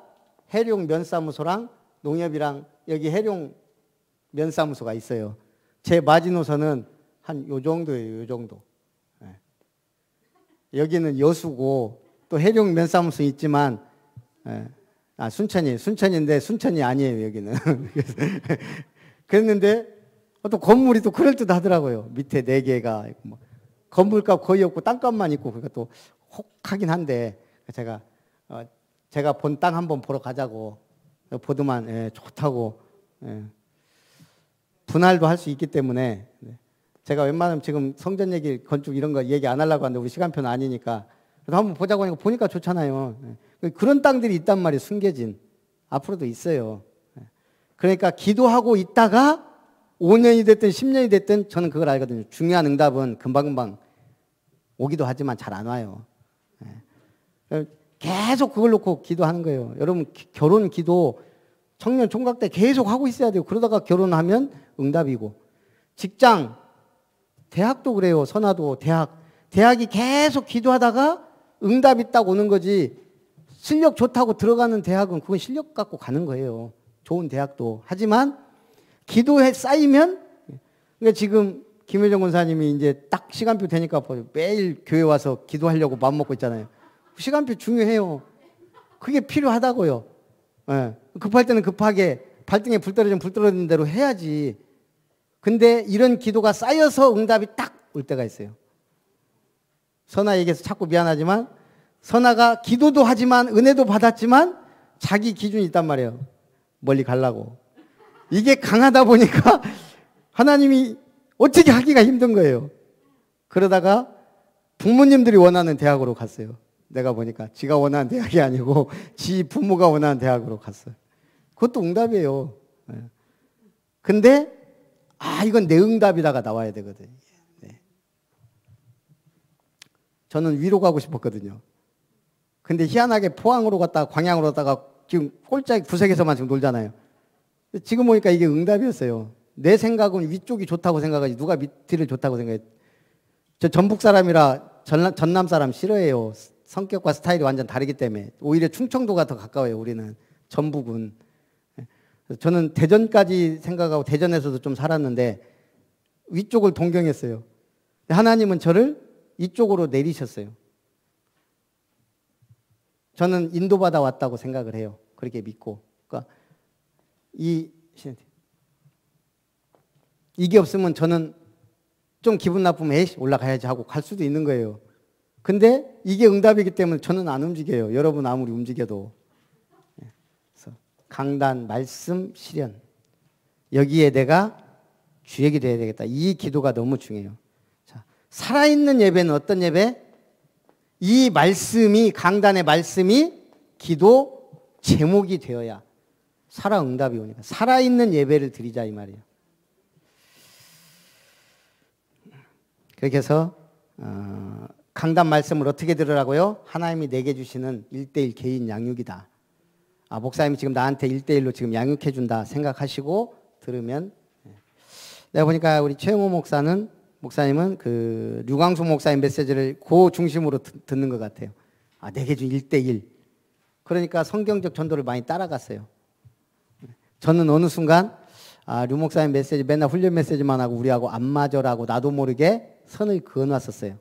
해룡 면사무소랑 농협이랑 여기 해룡 면사무소가 있어요. 제 마지노선은 한 요 정도예요. 요 정도. 여기는 여수고 또 해룡 면사무소 있지만 순천인데 순천이 아니에요. 여기는. 그랬는데 또 건물이 또 그럴듯 하더라고요. 밑에 4개가 뭐 건물값 거의 없고 땅값만 있고 그러니까 또 혹하긴 한데 제가 본 땅 한번 보러 가자고 보더만 좋다고 분할도 할 수 있기 때문에 제가 웬만하면 지금 성전 얘기 건축 이런 거 얘기 안 하려고 하는데 우리 시간표는 아니니까 그래서 한번 보자고 하니까 보니까 좋잖아요. 그런 땅들이 있단 말이에요. 숨겨진. 앞으로도 있어요. 그러니까 기도하고 있다가 5년이 됐든 10년이 됐든 저는 그걸 알거든요. 중요한 응답은 금방금방 오기도 하지만 잘 안 와요. 계속 그걸 놓고 기도하는 거예요. 여러분 결혼 기도 청년 총각 때 계속 하고 있어야 돼요. 그러다가 결혼하면 응답이고. 직장, 대학도 그래요. 선화도 대학이 계속 기도하다가 응답이 딱 오는 거지. 실력 좋다고 들어가는 대학은 그건 실력 갖고 가는 거예요. 좋은 대학도. 하지만 기도에 쌓이면 그러니까 지금 김효정 권사님이 이제 딱 시간표 되니까 매일 교회 와서 기도하려고 마음먹고 있잖아요. 시간표 중요해요. 그게 필요하다고요. 급할 때는 급하게 발등에 불 떨어지면 불 떨어지는 대로 해야지. 근데 이런 기도가 쌓여서 응답이 딱 올 때가 있어요. 선아 얘기해서 자꾸 미안하지만 선아가 기도도 하지만 은혜도 받았지만 자기 기준이 있단 말이에요. 멀리 가려고. 이게 강하다 보니까 하나님이 어떻게 하기가 힘든 거예요. 그러다가 부모님들이 원하는 대학으로 갔어요. 내가 보니까 지가 원하는 대학이 아니고 지 부모가 원하는 대학으로 갔어요. 그것도 응답이에요. 근데 이건 내 응답이다가 나와야 되거든요. 네. 저는 위로 가고 싶었거든요. 근데 희한하게 포항으로 갔다가 광양으로 갔다가 지금 꼴짝 구석에서만 지금 놀잖아요. 지금 보니까 이게 응답이었어요. 내 생각은 위쪽이 좋다고 생각하지 누가 밑을 좋다고 생각해. 저 전북 사람이라 전남 사람 싫어해요. 성격과 스타일이 완전 다르기 때문에. 오히려 충청도가 더 가까워요. 우리는 전북은. 저는 대전까지 생각하고 대전에서도 좀 살았는데 위쪽을 동경했어요. 하나님은 저를 이쪽으로 내리셨어요. 저는 인도받아 왔다고 생각을 해요. 그렇게 믿고. 그러니까 이게 없으면 저는 좀 기분 나쁘면 에이 올라가야지 하고 갈 수도 있는 거예요. 근데 이게 응답이기 때문에 저는 안 움직여요. 여러분 아무리 움직여도. 그래서 강단, 말씀, 실현. 여기에 내가 주역이 돼야 되겠다. 이 기도가 너무 중요해요. 자, 살아있는 예배는 어떤 예배? 이 말씀이 강단의 말씀이 기도 제목이 되어야 살아 응답이 오니까 살아있는 예배를 드리자 이 말이에요. 그렇게 해서 강단 말씀을 어떻게 들으라고요? 하나님이 내게 주시는 1:1 개인 양육이다. 목사님이 지금 나한테 1:1로 지금 양육해 준다 생각하시고 들으면 내가 보니까 우리 최영호 목사님은 그 류광수 목사님 메시지를 그 중심으로 듣는 것 같아요. 내게 준 1:1. 그러니까 성경적 전도를 많이 따라갔어요. 저는 어느 순간 류 목사님 메시지 맨날 훈련 메시지만 하고 우리하고 안 맞아라고 나도 모르게 선을 그어놨었어요.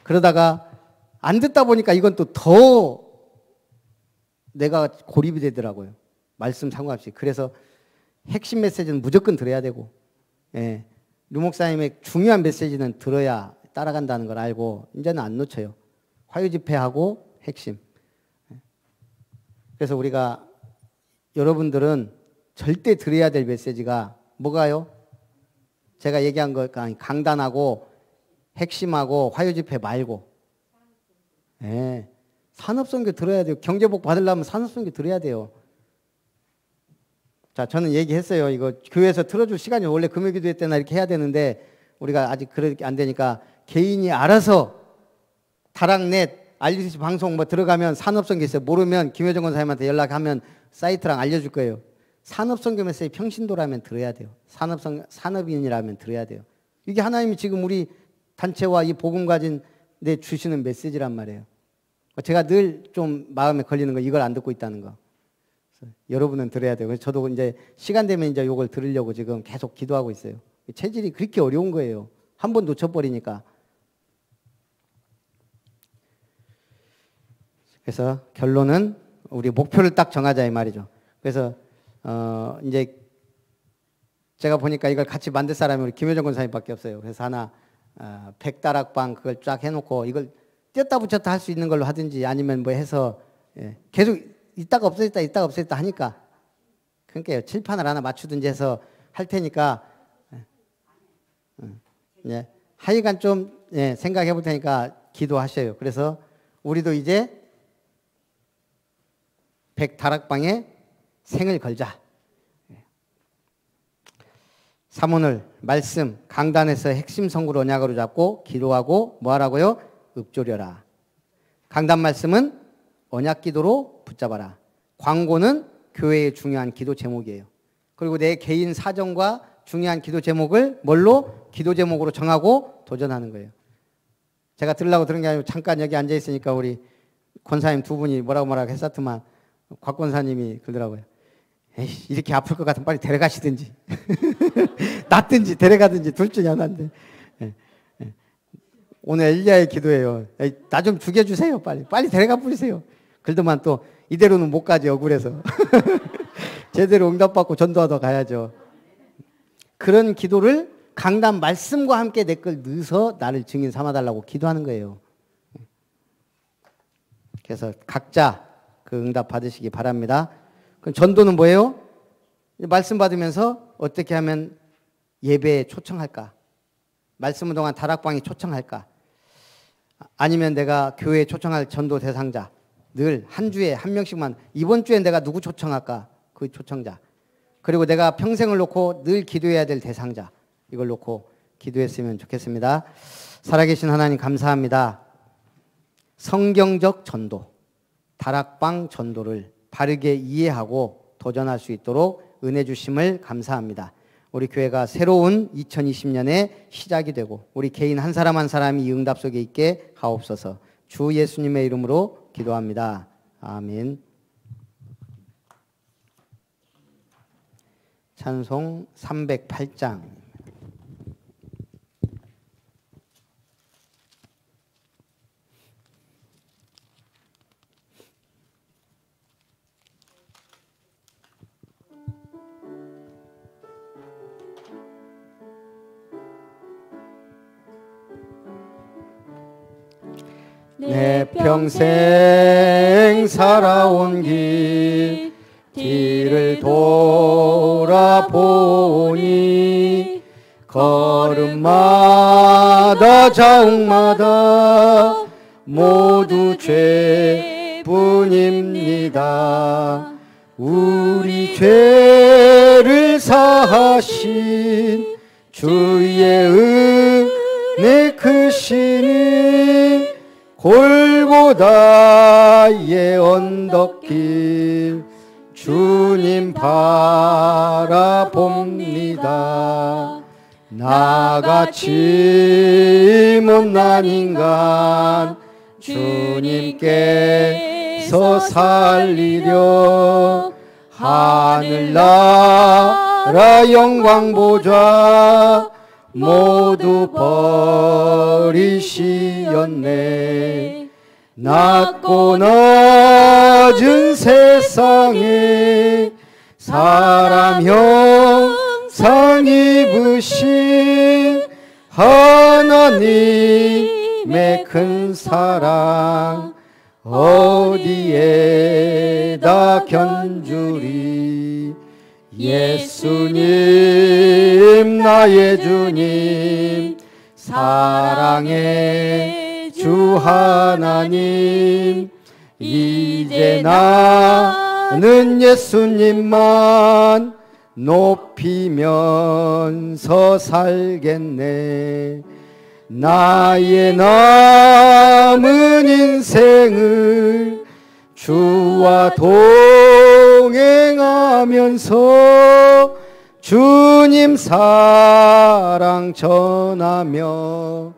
그러다가 안 듣다 보니까 이건 또 더 내가 고립이 되더라고요. 말씀 상관없이. 그래서 핵심 메시지는 무조건 들어야 되고, 류 목사님의 중요한 메시지는 들어야 따라간다는 걸 알고 이제는 안 놓쳐요. 화요 집회하고 핵심. 그래서 우리가 여러분들은 절대 들어야 될 메시지가 뭐가요? 제가 얘기한 거 강단하고 핵심하고 화요 집회 말고. 산업선교 들어야 돼요. 경제복 받으려면 산업선교 들어야 돼요. 자, 저는 얘기했어요. 이거 교회에서 틀어줄 시간이 원래 금요기도회 때나 이렇게 해야 되는데 우리가 아직 그렇게 안 되니까 개인이 알아서 다락넷 RUTC 방송 뭐 들어가면 산업선교 있어요. 모르면 김효정 권사님한테 연락하면 사이트랑 알려줄 거예요. 산업선교 메시지 평신도라면 들어야 돼요. 산업인이라면 들어야 돼요. 이게 하나님이 지금 우리 단체와 이 복음 가진 데 주시는 메시지란 말이에요. 제가 늘 좀 마음에 걸리는 거 이걸 안 듣고 있다는 거. 여러분은 들어야 돼요. 그래서 저도 이제 시간 되면 이제 이걸 들으려고 지금 계속 기도하고 있어요. 체질이 그렇게 어려운 거예요. 한 번 놓쳐버리니까. 그래서 결론은 우리 목표를 딱 정하자 이 말이죠. 그래서 이제 제가 보니까 이걸 같이 만들 사람이 우리 김효정 권사님밖에 없어요. 그래서 하나 100다락방 그걸 쫙 해놓고 이걸 띄었다 붙였다 할 수 있는 걸로 하든지 아니면 뭐 해서 계속 있다가 없어졌다 하니까 그러니까요. 칠판을 하나 맞추든지 해서 할 테니까 하여간 좀 생각해 볼 테니까 기도하셔요. 그래서 우리도 이제 100다락방에 생을 걸자. 사문을 말씀 강단에서 핵심 성구를 언약으로 잡고 기도하고 뭐 하라고요? 읊조려라. 강단 말씀은 언약 기도로 붙잡아라. 광고는 교회의 중요한 기도 제목이에요. 그리고 내 개인 사정과 중요한 기도 제목을 뭘로? 기도 제목으로 정하고 도전하는 거예요. 제가 들으려고 들은 게 아니고 잠깐 여기 앉아 있으니까 우리 권사님 두 분이 뭐라고 했었더만 곽 권사님이 그러더라고요. 에이, 이렇게 아플 것 같으면 빨리 데려가시든지 낫든지 데려가든지 둘 중에 하나인데 오늘 엘리야의 기도예요. 나 좀 죽여주세요. 빨리 데려가 버리세요. 그러더만 또 이대로는 못 가지 억울해서 제대로 응답받고 전도하러 가야죠. 그런 기도를 강단 말씀과 함께 내 걸 넣어서 나를 증인 삼아달라고 기도하는 거예요. 그래서 각자 그 응답 받으시기 바랍니다. 그럼 전도는 뭐예요? 말씀 받으면서 어떻게 하면 예배에 초청할까? 말씀 운동한 다락방에 초청할까? 아니면 내가 교회에 초청할 전도 대상자 늘 한 주에 한 명씩만, 이번 주에 내가 누구 초청할까? 그 초청자. 그리고 내가 평생을 놓고 늘 기도해야 될 대상자, 이걸 놓고 기도했으면 좋겠습니다. 살아계신 하나님 감사합니다. 성경적 전도, 다락방 전도를 바르게 이해하고 도전할 수 있도록 은혜 주심을 감사합니다. 우리 교회가 새로운 2020년의 시작이 되고 우리 개인 한 사람 한 사람이 이 응답 속에 있게 하옵소서. 주 예수님의 이름으로 기도합니다. 아멘. 찬송 308장. 내 평생 살아온 길을 돌아보니 걸음마다 자욱마다 모두 죄뿐입니다. 우리 죄를 사하신 주의 은혜 크시니 골고다의 언덕길 주님 바라봅니다. 나같이 못난 인간 주님께서 살리려 하늘나라 영광 보좌 모두 버리시었네. 낮고 낮은 세상에 사람 형상 입으신 하나님의 큰 사랑 어디에다 견주리. 예수님 나의 주님 사랑의 주 하나님 이제 나는 예수님만 높이면서 살겠네. 나의 남은 인생을 주와 동행하면서 주님 사랑 전하며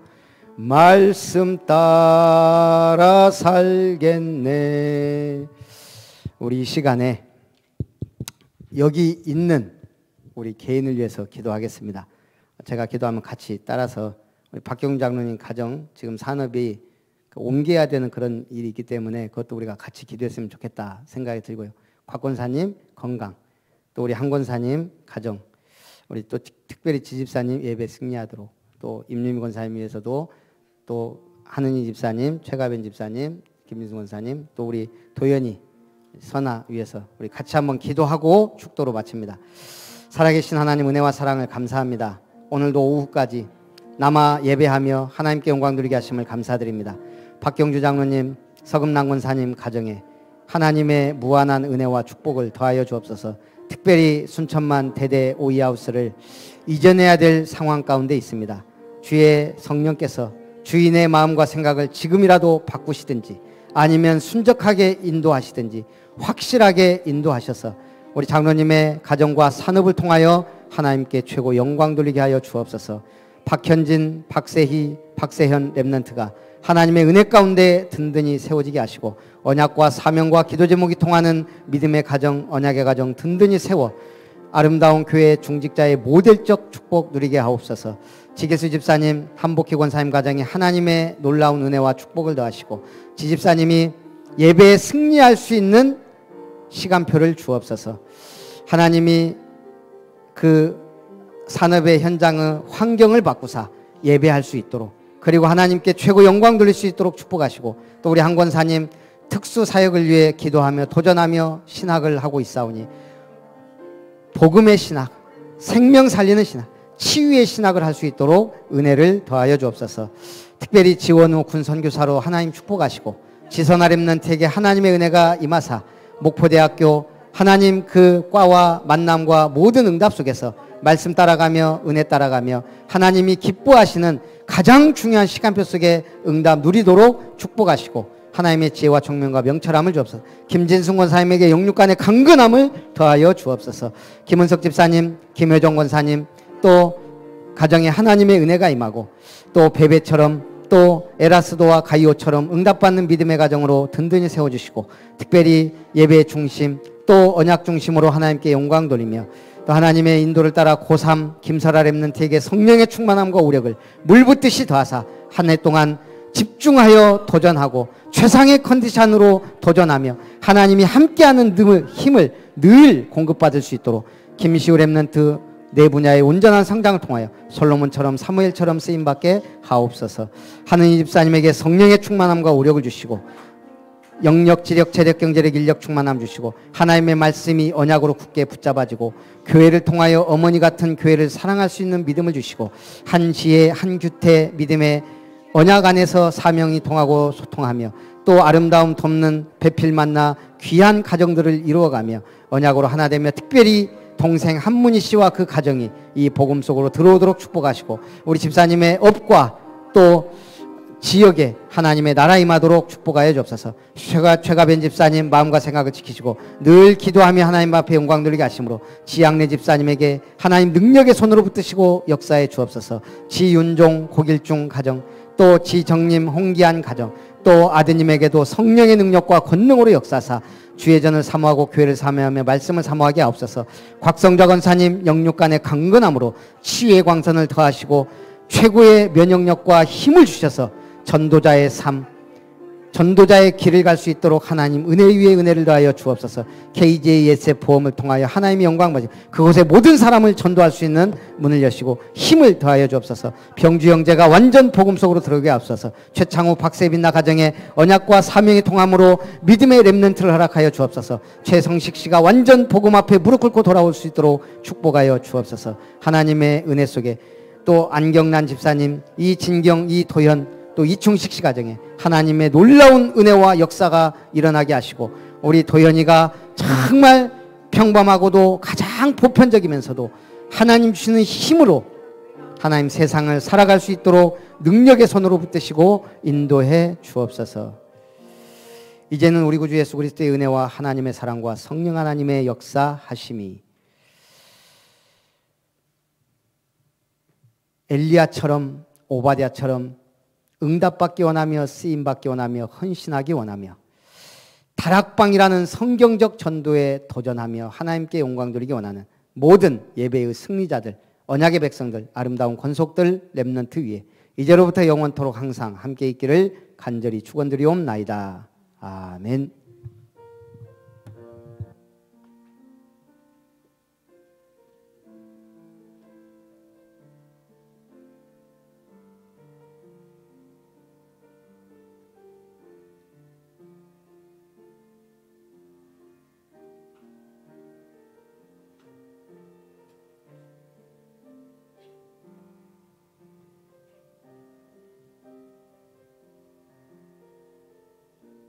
말씀 따라 살겠네. 우리 이 시간에 여기 있는 우리 개인을 위해서 기도하겠습니다. 제가 기도하면 같이 따라서 우리 박경 장로님 가정 지금 산업이 옮겨야 되는 그런 일이 있기 때문에 그것도 우리가 같이 기도했으면 좋겠다 생각이 들고요. 곽 권사님 건강, 또 우리 한 권사님 가정, 우리 또 특별히 지집사님 예배 승리하도록, 또 임유미 권사님 위해서도 또 한은희 집사님, 최가변 집사님, 김민수 권사님, 또 우리 도연이 선아 위해서 우리 같이 한번 기도하고 축도로 마칩니다. 살아계신 하나님 은혜와 사랑을 감사합니다. 오늘도 오후까지 남아 예배하며 하나님께 영광 드리게 하심을 감사드립니다. 박경주 장로님, 서금남 권사님 가정에 하나님의 무한한 은혜와 축복을 더하여 주옵소서. 특별히 순천만 대대 오이하우스를 이전해야 될 상황 가운데 있습니다. 주의 성령께서 주인의 마음과 생각을 지금이라도 바꾸시든지 아니면 순적하게 인도하시든지 확실하게 인도하셔서 우리 장로님의 가정과 산업을 통하여 하나님께 최고 영광 돌리게 하여 주옵소서. 박현진, 박세희, 박세현 랩런트가 하나님의 은혜 가운데 든든히 세워지게 하시고 언약과 사명과 기도 제목이 통하는 믿음의 가정, 언약의 가정 든든히 세워 아름다운 교회 중직자의 모델적 축복 누리게 하옵소서. 지계수 집사님, 한복희 권사님 가정에 하나님의 놀라운 은혜와 축복을 더하시고 지집사님이 예배에 승리할 수 있는 시간표를 주옵소서. 하나님이 그 산업의 현장의 환경을 바꾸사 예배할 수 있도록, 그리고 하나님께 최고 영광 돌릴 수 있도록 축복하시고, 또 우리 한 권사님 특수 사역을 위해 기도하며 도전하며 신학을 하고 있사오니 복음의 신학, 생명 살리는 신학, 치유의 신학을 할 수 있도록 은혜를 더하여 주옵소서. 특별히 지원우 군 선교사로 하나님 축복하시고 지선아 렘넌트에게 하나님의 은혜가 임하사 목포대학교 하나님 그 과와 만남과 모든 응답 속에서 말씀 따라가며 은혜 따라가며 하나님이 기뻐하시는 가장 중요한 시간표 속에 응답 누리도록 축복하시고 하나님의 지혜와 총명과 명철함을 주옵소서. 김진승 권사님에게 영육간의 강건함을 더하여 주옵소서. 김은석 집사님, 김효정 권사님 또 가정에 하나님의 은혜가 임하고 또 베베처럼 또 에라스도와 가이오처럼 응답받는 믿음의 가정으로 든든히 세워주시고 특별히 예배의 중심 또 언약 중심으로 하나님께 영광 돌리며 또 하나님의 인도를 따라 고3 김설아 렘넌트에게 성령의 충만함과 우력을 물붓듯이 더하사 한 해 동안 집중하여 도전하고 최상의 컨디션으로 도전하며 하나님이 함께하는 힘을 늘 공급받을 수 있도록 김시우 렘넌트 내 분야의 온전한 성장을 통하여 솔로몬처럼 사무엘처럼 쓰임받게 하옵소서. 하느님 집사님에게 성령의 충만함과 우력을 주시고 영력, 지력, 재력, 경제력, 인력 충만함 주시고 하나님의 말씀이 언약으로 굳게 붙잡아지고 교회를 통하여 어머니 같은 교회를 사랑할 수 있는 믿음을 주시고 한 지혜, 한 규태 믿음의 언약 안에서 사명이 통하고 소통하며 또 아름다움 돕는 배필 만나 귀한 가정들을 이루어가며 언약으로 하나 되며 특별히 동생 한문희 씨와 그 가정이 이 복음 속으로 들어오도록 축복하시고 우리 집사님의 업과 또 지역에 하나님의 나라 임하도록 축복하여 주옵소서. 최가변 집사님 마음과 생각을 지키시고 늘 기도하며 하나님 앞에 영광 돌리게 하심으로 지양래 집사님에게 하나님 능력의 손으로 붙드시고 역사해 주옵소서. 지윤종 고길중 가정 또 지정님 홍기한 가정 또 아드님에게도 성령의 능력과 권능으로 역사사 주의 전을 사모하고 교회를 사모하며 말씀을 사모하게 하옵소서. 곽성좌 권사님 영육간의 강건함으로 치유의 광선을 더하시고 최고의 면역력과 힘을 주셔서 전도자의 삶, 전도자의 길을 갈 수 있도록 하나님 은혜 위에 은혜를 더하여 주옵소서. KJSF 보험을 통하여 하나님의 영광 받으 그곳에 모든 사람을 전도할 수 있는 문을 여시고 힘을 더하여 주옵소서. 병주 형제가 완전 복음 속으로 들어오게 하옵소서. 최창호 박세빈나 가정의 언약과 사명의 통함으로 믿음의 렘넌트를 허락하여 주옵소서. 최성식 씨가 완전 복음 앞에 무릎 꿇고 돌아올 수 있도록 축복하여 주옵소서. 하나님의 은혜 속에 또 안경란 집사님, 이진경, 이도현 또 이충식 씨 가정에 하나님의 놀라운 은혜와 역사가 일어나게 하시고 우리 도현이가 정말 평범하고도 가장 보편적이면서도 하나님 주시는 힘으로 하나님 세상을 살아갈 수 있도록 능력의 손으로 붙드시고 인도해 주옵소서. 이제는 우리 구주 예수 그리스도의 은혜와 하나님의 사랑과 성령 하나님의 역사하심이 엘리야처럼 오바댜처럼 응답받기 원하며 쓰임받기 원하며 헌신하기 원하며 다락방이라는 성경적 전도에 도전하며 하나님께 영광 돌리기 원하는 모든 예배의 승리자들, 언약의 백성들, 아름다운 권속들 렘넌트 위에 이제로부터 영원토록 항상 함께 있기를 간절히 축원드리옵나이다. 아멘.